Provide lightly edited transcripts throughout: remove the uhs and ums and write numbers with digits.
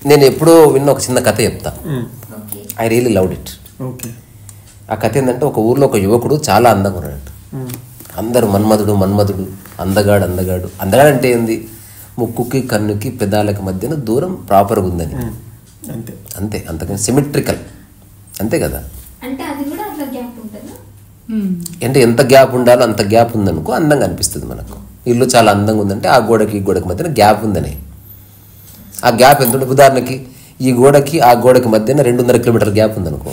నేను ఎప్పుడో విన్న ఒక చిన్న కథ చెప్తా. I really loved it. ఆ కథ ఏంటంటే, ఒక ఊర్లో ఒక యువకుడు చాలా అందంగా ఉన్నాడు. అందరూ మన్మధుడు అందగాడు అంటే ఏంది, ముక్కుకి కన్నుకి పెదాలకి మధ్యన దూరం ప్రాపర్గా ఉందని, అంతే. అంతకని సిమెట్రికల్, అంతే కదా. అంటే ఎంత గ్యాప్ ఉండాలో అంత గ్యాప్ ఉందనుకో అందంగా అనిపిస్తుంది మనకు. ఇల్లు చాలా అందంగా ఉందంటే ఆ గోడకి ఈ గోడకి మధ్యన గ్యాప్ ఉందని. ఆ గ్యాప్ ఎంత ఉంటుంది, ఉదాహరణకి ఈ గోడకి ఆ గోడకి మధ్యన 200 కిలోమీటర్ల గ్యాప్ ఉందనుకో,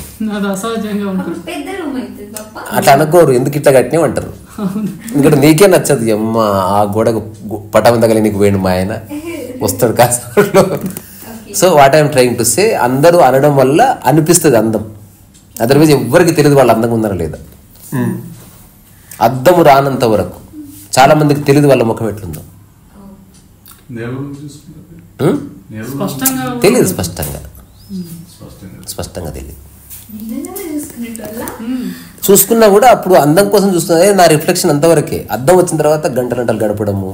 అట్లా అనుకోరు. ఎందుకు ఇట్లా కట్టినవి అంటారు. ఎందుకంటే నీకే నచ్చదు, అమ్మ ఆ గోడకు పటం తగలి నీకు వేణు మా ఆయన వస్తాడు కాసేపట్లో. So what I'm trying to say, అందరూ అనడం వల్ల అనిపిస్తుంది అందం. అదర్వైజ్ ఎవ్వరికి తెలియదు వాళ్ళు అందంగా ఉన్నారా లేదా. అద్దము రానంత వరకు చాలా మందికి తెలియదు వాళ్ళ ముఖం ఎట్లుందో. తెలియదు, స్పష్టంగా తెలియదు. చూసుకున్నా కూడా అప్పుడు అందం కోసం చూస్తున్నా, నా రిఫ్లెక్షన్ అంతవరకే. అద్దం వచ్చిన తర్వాత గంటలు గడపడము,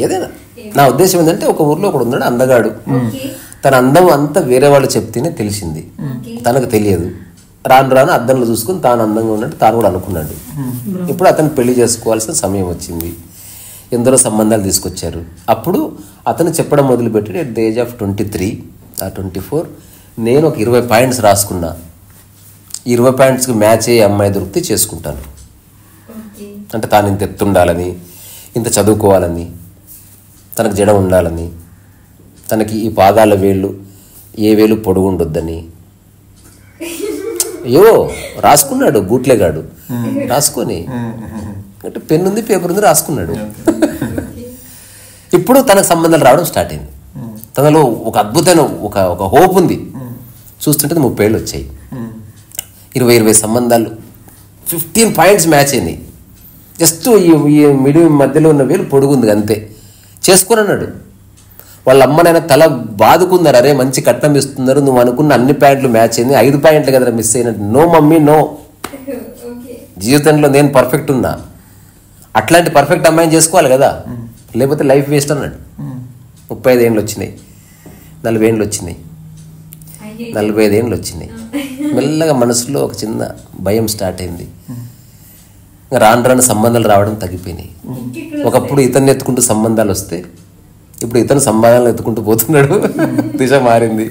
ఏదైనా. నా ఉద్దేశం ఏంటంటే, ఒక ఊర్లో ఒకడు ఉన్నాడు అందగాడు. తన అందం అంతా వేరే వాళ్ళు చెప్తేనే తెలిసింది, తనకు తెలియదు. రాను అద్దంలో చూసుకుని తాను అందంగా ఉన్నట్టు తాను కూడా అనుకున్నాడు. ఇప్పుడు అతను పెళ్లి చేసుకోవాల్సిన సమయం వచ్చింది. ఎందరో సంబంధాలు తీసుకొచ్చారు. అప్పుడు అతను చెప్పడం మొదలుపెట్టాడు, ఎట్ ద ఏజ్ ఆఫ్ 23 ఆ 24 నేను ఒక 20 పాయింట్స్ రాసుకున్నా. 20 పాయింట్స్కి మ్యాచ్ అయ్యే అమ్మాయి దొరికితే చేసుకుంటాను. అంటే తాను ఇంత ఎత్తుండాలని, ఇంత చదువుకోవాలని, తనకు జడ ఉండాలని, తనకి ఈ పాదాల వేళ్ళు ఏ వేలు పొడుగు ఉండొద్దని. అయ్యో రాసుకున్నాడు గూట్లేగాడు. రాసుకొని అంటే పెన్ ఉంది, పేపర్ ఉంది, రాసుకున్నాడు. ఇప్పుడు తనకు సంబంధాలు రావడం స్టార్ట్ అయింది. తనలో ఒక అద్భుతమైన ఒక హోప్ ఉంది. చూస్తుంటే 30 ఏళ్ళు వచ్చాయి, 20 సంబంధాలు, 15 పాయింట్స్ మ్యాచ్ అయినాయి. జస్ట్ ఈ మిడియం మధ్యలో ఉన్న వేలు పొడుగుంది అంతే. చేసుకొని అన్నాడు. వాళ్ళ అమ్మనైనా తల బాదుకున్నారు, అరే మంచి కట్నం ఇస్తున్నారు, నువ్వు అనుకున్న అన్ని పాయింట్లు మ్యాచ్ అయింది, 5 పాయింట్లు కదా మిస్ అయినట్టు. నో మమ్మీ నో, జీవితంలో నేను పర్ఫెక్ట్ ఉన్నా, అట్లాంటి పర్ఫెక్ట్ అమ్మాయిని చేసుకోవాలి కదా, లేకపోతే లైఫ్ వేస్ట్ అన్నాడు. 35 ఏళ్ళు వచ్చినాయి, 40 ఏళ్ళు వచ్చినాయి, 45 ఏళ్ళు వచ్చినాయి. మెల్లగా మనసులో ఒక చిన్న భయం స్టార్ట్ అయింది. రాను సంబంధాలు రావడం తగ్గిపోయినాయి. ఒకప్పుడు ఇతన్ని ఎత్తుకుంటూ సంబంధాలు వస్తే ఇప్పుడు ఇతను సంబంధాలను ఎత్తుకుంటూ పోతున్నాడు. దిశ మారింది.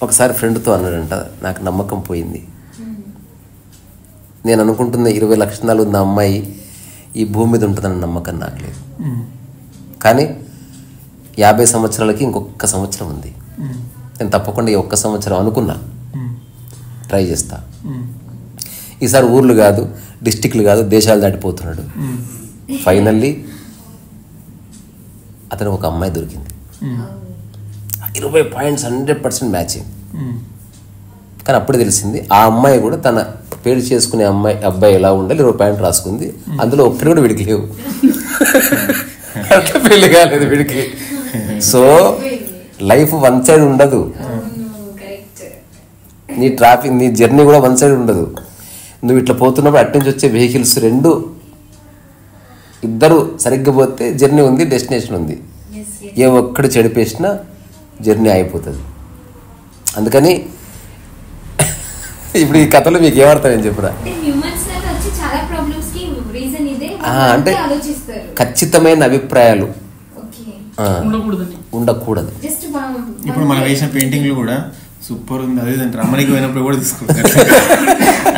ఒకసారి ఫ్రెండ్తో అన్నాడంట, నాకు నమ్మకం పోయింది, నేను అనుకుంటున్న 20 లక్షణాలు ఉన్న అమ్మాయి ఈ భూమి మీద ఉంటుందన్న నమ్మకం నాకు లేదు. కానీ 50 సంవత్సరాలకి ఇంకొక సంవత్సరం ఉంది. నేను తప్పకుండా ఈ 1 సంవత్సరం అనుకున్నా, ట్రై చేస్తా. ఈసారి ఊర్లు కాదు, డిస్టిక్లు కాదు, దేశాలు దాటిపోతున్నాడు. ఫైనల్లీ అతనికి ఒక అమ్మాయి దొరికింది. 20 పాయింట్స్ 100% మ్యాచింగ్. కానీ అప్పుడే తెలిసింది ఆ అమ్మాయి కూడా తన పెళ్లి చేసుకునే అబ్బాయి ఎలా ఉండాలి 20 పాయింట్ రాసుకుంది. అందులో ఒక్కటి కూడా వీడికి లేవు. అట్లా పెళ్లి కాలేదు వీడికి. సో లైఫ్ వన్ సైడ్ ఉండదు. నీ జర్నీ కూడా వన్ సైడ్ ఉండదు. నువ్వు ఇట్లా పోతున్నప్పుడు అటు నుంచి వచ్చే వెహికల్స్ ఇద్దరు సరిగ్గా పోతే జర్నీ ఉంది, డెస్టినేషన్ ఉంది. ఏ ఒక్కడు చెడిపేసినా జర్నీ అయిపోతుంది. అందుకని ఇప్పుడు ఈ కథలో మీకు ఏమర్థమని చెప్పురా, అంటే ఖచ్చితమైన అభిప్రాయాలు ఉండకూడదు. ఇప్పుడు మనం వేసిన పెయింటింగ్లు కూడా సూపర్ ఉంది, అదే రమ్మనికి పోయినప్పుడు కూడా తీసుకుంటారు,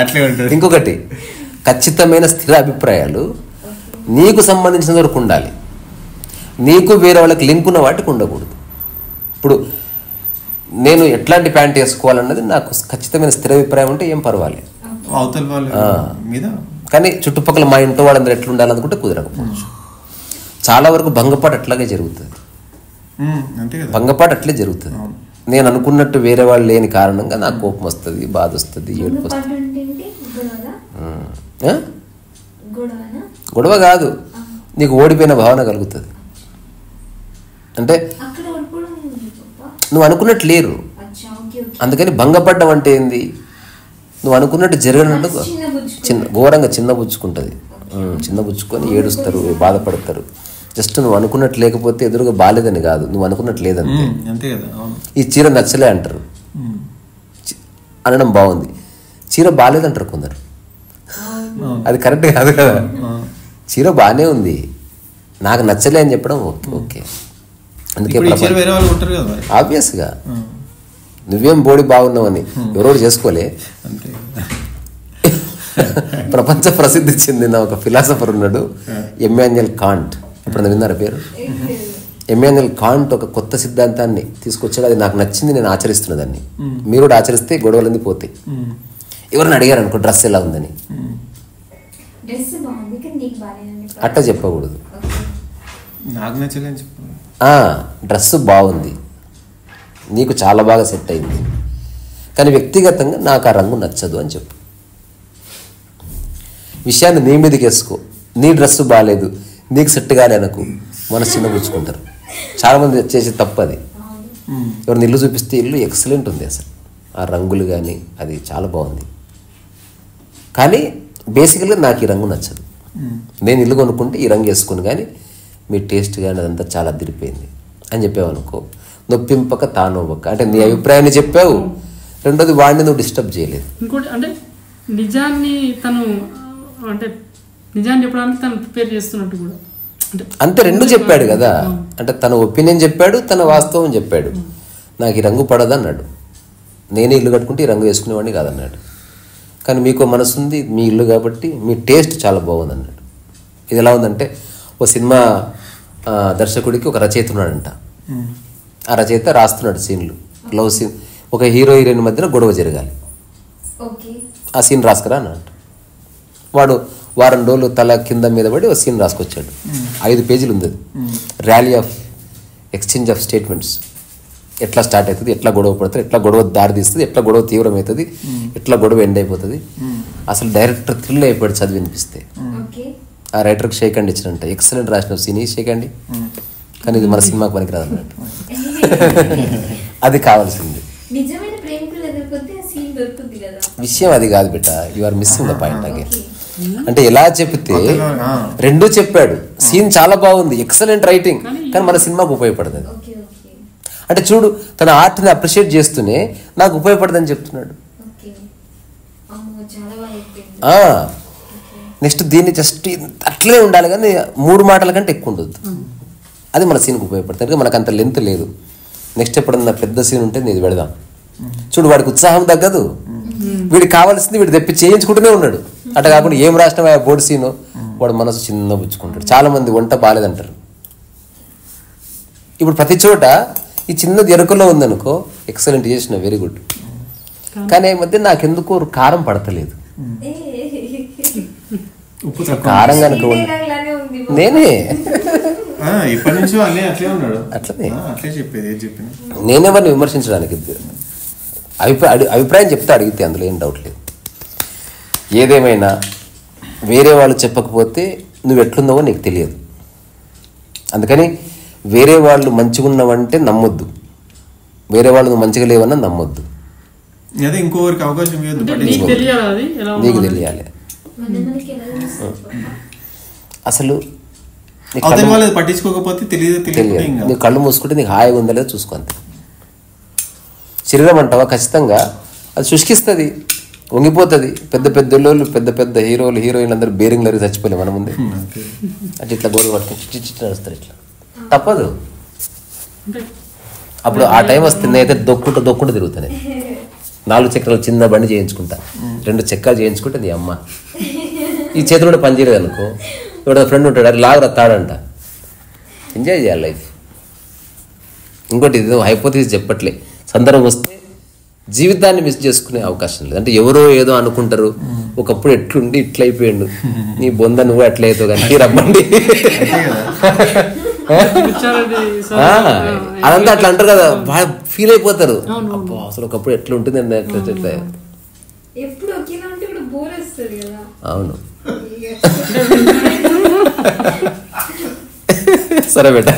అట్లే ఉంటుంది. ఇంకొకటి, ఖచ్చితమైన స్థిర అభిప్రాయాలు నీకు సంబంధించిన వరకు ఉండాలి. నీకు వేరే వాళ్ళకి లింక్ ఉన్న వాటికి ఉండకూడదు. ఇప్పుడు నేను ఎట్లాంటి ప్యాంట్ వేసుకోవాలన్నది నాకు ఖచ్చితమైన స్థిర అభిప్రాయం ఉంటే ఏం పర్వాలేదు. కానీ చుట్టుపక్కల మా ఇంట్లో వాళ్ళందరూ ఎట్లా ఉండాలనుకుంటే కుదరకపోవచ్చు. చాలా వరకు భంగపాటు అట్లాగే జరుగుతుంది. భంగపాటు అట్లే జరుగుతుంది. నేను అనుకున్నట్టు వేరే వాళ్ళు లేని కారణంగా నాకు కోపం వస్తుంది, బాధ వస్తుంది, ఏడుపు వస్తుంది. గొడవ కాదు, నీకు ఓడిపోయిన భావన కలుగుతుంది. అంటే నువ్వు అనుకున్నట్టు లేరు, అందుకని భంగపడ్డం అంటే ఏంది, నువ్వు అనుకున్నట్టు జరగనట్టు ఘోరంగా చిన్నబుచ్చుకుంటుంది. చిన్నబుచ్చుకొని ఏడుస్తారు, బాధపడతారు. జస్ట్ నువ్వు అనుకున్నట్టు లేకపోతే ఎదురుగా బాలేదని కాదు, నువ్వు అనుకున్నట్టు లేదంతే. అంతే కదా. ఈ చీర నచ్చలే అంటారు, అనడం బాగుంది. చీర బాగాలేదంటారు కొందరు, అది కరెక్ట్ కాదు కదా. చీర బాగానే ఉంది, నాకు నచ్చలే అని చెప్పడం ఓకే. అందుకే ఆబ్వియస్గా నువ్వేం బోడి బాగున్నావని ఎవరోడు చేసుకోలే. ప్రపంచ ప్రసిద్ధి చెందిన ఒక ఫిలాసఫర్ ఉన్నాడు, ఎమ్మాన్యుయల్ కాంట్. ఇప్పుడు విన్నారా పేరు? ఎమ్మాన్యుయల్ కాంట్ ఒక కొత్త సిద్ధాంతాన్ని తీసుకొచ్చాడు, అది నాకు నచ్చింది, నేను ఆచరిస్తున్న దాన్ని. మీరు కూడా ఆచరిస్తే గొడవలన్నీ పోతాయి. ఎవరిని అడిగారు అనుకో డ్రెస్ ఎలా ఉందని, అట్లా చెప్పకూడదు. డ్రెస్ బాగుంది, నీకు చాలా బాగా సెట్ అయింది, కానీ వ్యక్తిగతంగా నాకు ఆ రంగు నచ్చదు అని చెప్పు. విషయాన్ని నీ మీదకి వేసుకో. నీ డ్రెస్ బాగాలేదు, నీకు సెట్ కాలే అనుకో, మనసు చిన్నపుచ్చుకుంటారు. చాలామంది చేసే తప్పు అది. ఎవరిని ఇల్లు చూపిస్తే ఇల్లు ఎక్సలెంట్ ఉంది, అసలు ఆ రంగులు కానీ అది చాలా బాగుంది, కానీ బేసికల్గా నాకు ఈ రంగు నచ్చదు. నేను ఇల్లు కొనుక్కుంటే ఈ రంగు వేసుకుని, కానీ మీ టేస్ట్ కానీ అదంతా చాలా అదిరిపోయింది అని చెప్పావు అనుకో, నొప్పింపక తానోపక, అంటే నీ అభిప్రాయాన్ని చెప్పావు. రెండోది వాడిని నువ్వు డిస్టర్బ్ చేయలేదు. ఇంకోటి అంటే నిజాన్ని తను అంటే నిజాన్ని చెప్పడానికి తను ప్రిపేర్ చేస్తున్నట్టు కూడా అంతే. రెండు చెప్పాడు కదా, అంటే తన ఒపీనియన్ చెప్పాడు, తన వాస్తవం చెప్పాడు. నాకు ఈ రంగు పడదు అన్నాడు, నేనే ఇల్లు కట్టుకుంటే ఈ రంగు వేసుకునేవాడిని కాదన్నాడు. కానీ మీకు మనసు ఉంది, మీ ఇల్లు కాబట్టి మీ టేస్ట్ చాలా బాగుంది అన్నాడు. ఇది ఎలా ఉందంటే, ఓ సినిమా దర్శకుడికి ఒక రచయిత ఉన్నాడంట. ఆ రచయిత రాస్తున్నాడు సీన్లు, లవ్ సీన్, ఒక హీరో హీరోయిన్ మధ్యన గొడవ జరగాలి, ఆ సీన్ రాసుకురా అన్నట్టు. వాడు వారం రోజులు తల కింద మీద పడి ఒక సీన్ రాసుకొచ్చాడు. 5 పేజీలు ఉంది అది. Rally of exchange of statements, ఎట్లా స్టార్ట్ అవుతుంది, ఎట్లా గొడవ పడుతుంది, ఎట్లా గొడవ దారి తీస్తుంది, ఎట్లా గొడవ తీవ్రమవుతుంది, ఎట్లా గొడవ ఎండ్ అయిపోతుంది. అసలు డైరెక్టర్ థ్రిల్ అయిపోయాడు చదివి వినిపిస్తే. ఆ రైటర్కి షేక్ హ్యాండ్ ఇచ్చినంట, ఎక్సలెంట్ రాసిన సీన్, షేక్ హ్యాండ్, కానీ ఇది మన సినిమాకి పనికిరాదు అన్నట్టు. అది కావాల్సింది. విషయం అది కాదు బిడ్డ, you are missing the point again. అంటే ఎలా చెప్తే రెండూ చెప్పాడు, సీన్ చాలా బాగుంది, ఎక్సలెంట్ రైటింగ్, కానీ మన సినిమాకు ఉపయోగపడుతుంది. అంటే చూడు, తన ఆర్ట్ని అప్రిషియేట్ చేస్తూనే నాకు ఉపయోగపడదని చెప్తున్నాడు. నెక్స్ట్ దీన్ని జస్ట్ అట్లనే ఉండాలి, కానీ 3 మాటల కంటే ఎక్కువ ఉండదు. అది మన సీన్కి ఉపయోగపడుతుంది, మనకు అంత లెంత్ లేదు. నెక్స్ట్ ఎప్పుడన్నా పెద్ద సీన్ ఉంటే నేను పెడదాం. చూడు, వాడికి ఉత్సాహం తగ్గదు, వీడికి కావాల్సింది వీడు తెప్పి చేయించుకుంటూనే ఉన్నాడు. అట్లా కాకుండా ఏం రాసినా ఆ బోర్డు సీను, వాడు మనసు చిన్న పుచ్చుకుంటాడు. చాలా మంది వంట బాగాలేదంటారు. ఇప్పుడు ప్రతి చోట ఈ చిన్నది ఎరుకలో ఉందనుకో, ఎక్సలెంట్ చేసిన, వెరీ గుడ్, కానీ ఈ మధ్య నాకెందుకో కారం పడతలేదు. కారం కనుక నేనే అట్లనే నేనెవరిని విమర్శించడానికి, అభిప్రాయం చెప్తే అడిగితే అందులో ఏం డౌట్ లేదు. ఏదేమైనా వేరే వాళ్ళు చెప్పకపోతే నువ్వు ఎట్లున్నావో నీకు తెలియదు. అందుకని వేరే వాళ్ళు మంచిగా ఉన్నావంటే నమ్మొద్దు, వేరే వాళ్ళు నువ్వు మంచిగా లేవన్నా నమ్మొద్దు. ఇంకొకరికి అవకాశం నీకు తెలియాలి. అసలు పట్టించుకోకపోతే తెలియదు. నీకు కళ్ళు మూసుకుంటే నీకు హాయిగా ఉందా లేదా చూసుకో అంతే. శరీరం అంటావా, ఖచ్చితంగా అది శుష్కిస్తుంది, వంగిపోతుంది. పెద్ద పెద్దోళ్ళు, పెద్ద పెద్ద హీరోలు హీరోయిన్లు అందరూ బేరింగ్ లరి చచ్చిపోలే మన ముందే. అంటే ఇట్లా గోరు పట్టుకుని చిట్టి నడుస్తారు, ఇట్లా తప్పదు. అప్పుడు ఆ టైం వస్తుంది, అయితే దొక్కుంటూ తిరుగుతానే. 4 చక్రాలు చిన్న బండి చేయించుకుంటా, 2 చక్రాలు చేయించుకుంటే నీ అమ్మ. ఈ చేతులు కూడా పని చేయలేదు అనుకో, ఎవడో ఫ్రెండ్ ఉంటాడు, అది లాగా తాడంట. ఎంజాయ్ చేయాలి లైఫ్. ఇంకోటి ఇది హైపోథిసిస్ చెప్పట్లే, సందర్భం వస్తే జీవితాన్ని మిస్ చేసుకునే అవకాశం లేదు. అంటే ఎవరో ఏదో అనుకుంటారు, ఒకప్పుడు ఎట్లుండి ఇట్లా అయిపోయాడు, నీ బొంద నువ్వు ఎట్లా అవుతావు కానీ రమ్మండి అదంతా అట్లా అంటారు కదా, బాగా ఫీల్ అయిపోతారు. అబ్బా అసలు ఒకప్పుడు ఎట్లా ఉంటుంది అండి, ఎట్లా అవును. సరే బేటా.